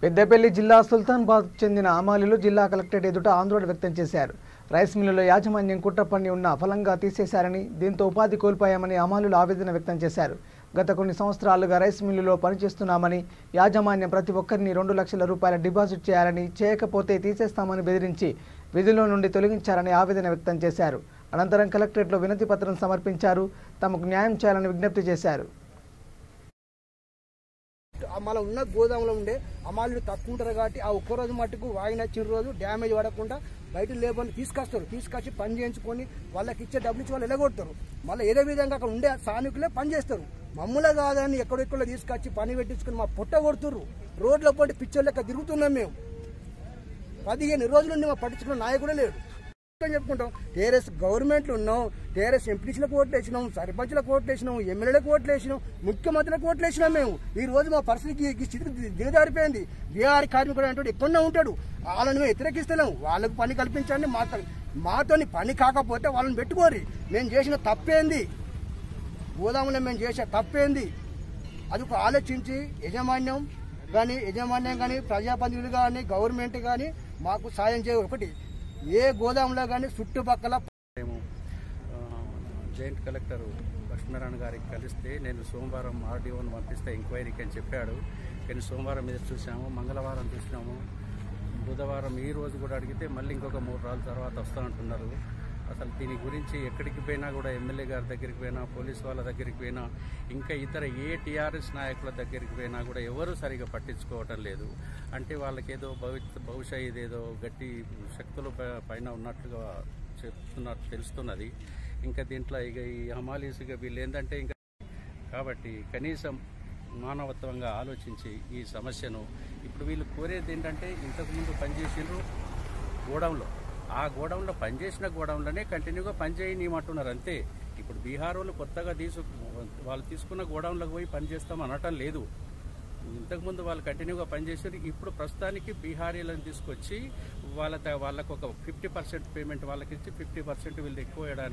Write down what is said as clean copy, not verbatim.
పెద్దపల్లి జిల్లా సుల్తానాబాద్ చెందిన హమాలీలు జిల్లా కలెక్టరేట్ ఎదుట ఆందోళన వ్యక్తం చేశారు. రైస్ మిల్లులో యాజమాన్యం కుట్రపన్ని ఉన్న ఫలంగా తీసేశారని, దీంతో ఉపాధి కోల్పోయామని హమాలీలు ఆవేదన వ్యక్తం చేశారు. గత కొన్ని సంవత్సరాలుగా రైస్ మిల్లులో పనిచేస్తున్నామని, యాజమాన్యం ప్రతి ఒక్కరిని 2 లక్షల రూపాయల డిపాజిట్ చేయాలని, చేయకపోతే తీసేస్తామని బెదిరించి విధుల్లో నుండి తొలగించారని ఆవేదన వ్యక్తం చేశారు. అనంతరం కలెక్టరేట్లో వినతి పత్రం సమర్పించారు. తమకు న్యాయం చేయాలని విజ్ఞప్తి చేశారు. మన ఉన్న గోదాములో ఉండే అమాలీలు తక్కువ ఉంటారు కాబట్టి ఆ ఒక్కరోజు మట్టుకు వాయినచ్చిన రోజు డ్యామేజ్ పడకుండా బయట లేబర్ని తీసుకొచ్చి పని చేయించుకొని వాళ్ళకి ఇచ్చే డబ్బులు ఇచ్చి వాళ్ళు ఎలగొడతారు. మళ్ళీ ఏదో విధంగా అక్కడ ఉండే స్థానికులే పని చేస్తారు. మమ్మల్ని కాదని ఎక్కడెక్కడో తీసుకొచ్చి పని పెట్టించుకుని మా పుట్ట కొడుతుర్రు. రోడ్ల పోటీ పిచ్చర్ లెక్క తిరుగుతున్నాం. మేము 15 రోజుల నుండి మా పట్టించుకున్న నాయకుడే లేడు. చెప్పుకుంటాం టీఆర్ఎస్ గవర్నమెంట్లు ఉన్నాం, టీఆర్ఎస్ ఎంపీటీసీలకు ఓట్లు వేసినాం, సర్పంచ్లకు ఓట్లు వేసినాం, ఎమ్మెల్యేలకు ఓట్లు వేసినాం, ముఖ్యమంత్రులకు ఓట్లు వేసినాం. మేము ఈ రోజు మా పరిస్థితికి స్థితి దిగజారిపోయింది. బీహార్ కార్మికుడు అంటే ఎక్కడన్నా ఉంటాడు, వాళ్ళని మేము వ్యతిరేకిస్తలేము. వాళ్ళకు పని కల్పించండి, మాతోని పని కాకపోతే వాళ్ళని పెట్టుకోరి. మేము చేసిన తప్పేంది, గోదాములో మేము చేసే తప్పేంది అది ఒక ఆలోచించి యజమాన్యం కానీ ప్రజాప్రతినిధులు కానీ గవర్నమెంట్ కానీ మాకు సాయం చేయ. ఒకటి ఏ గోదాంలో కానీ చుట్టుపక్కల మేము జాయింట్ కలెక్టర్ లక్ష్మీనారాయణ గారికి కలిస్తే నేను సోమవారం ఆర్డీఓని పంపిస్తే ఎంక్వైరీకి అని చెప్పాడు. కానీ సోమవారం మీద చూసాము, మంగళవారం చూసినాము, బుధవారం ఈ రోజు కూడా అడిగితే మళ్ళీ ఇంకొక 3 రోజుల తర్వాత వస్తానంటున్నారు. అసలు దీని గురించి ఎక్కడికి పోయినా కూడా ఎమ్మెల్యే గారి దగ్గరికి పోయినా, పోలీసు వాళ్ళ దగ్గరికి పోయినా, ఇంకా ఇతర ఏ టీఆర్ఎస్ నాయకుల దగ్గరికి పోయినా కూడా ఎవరు సరిగా పట్టించుకోవటం లేదు. అంటే వాళ్ళకేదో బహుశా ఇదేదో గట్టి శక్తుల పైన ఉన్నట్లుగా చెప్తున్నట్టు తెలుస్తున్నది. ఇంకా దీంట్లో ఇక ఈ హమాలీస్గా వీళ్ళు ఏంటంటే ఇంకా కాబట్టి కనీసం మానవత్వంగా ఆలోచించి ఈ సమస్యను ఇప్పుడు వీళ్ళు కోరేది ఏంటంటే ఇంతకుముందు పనిచేసిండ్రు గోడౌన్లో, ఆ గోడౌన్లో పనిచేసిన గోడౌన్లోనే కంటిన్యూగా పనిచేయనిమంటున్నారు అంతే. ఇప్పుడు బీహార్ వాళ్ళు కొత్తగా వాళ్ళు తీసుకున్న గోడౌన్లకు పోయి పనిచేస్తాం అనటం లేదు. ఇంతకుముందు వాళ్ళు కంటిన్యూగా పనిచేసారు. ఇప్పుడు ప్రస్తుతానికి బీహారీలను తీసుకొచ్చి వాళ్ళకు ఒక 50% పేమెంట్ వాళ్ళకి ఇచ్చి 50% వీళ్ళు ఎక్కువ వేయడానికి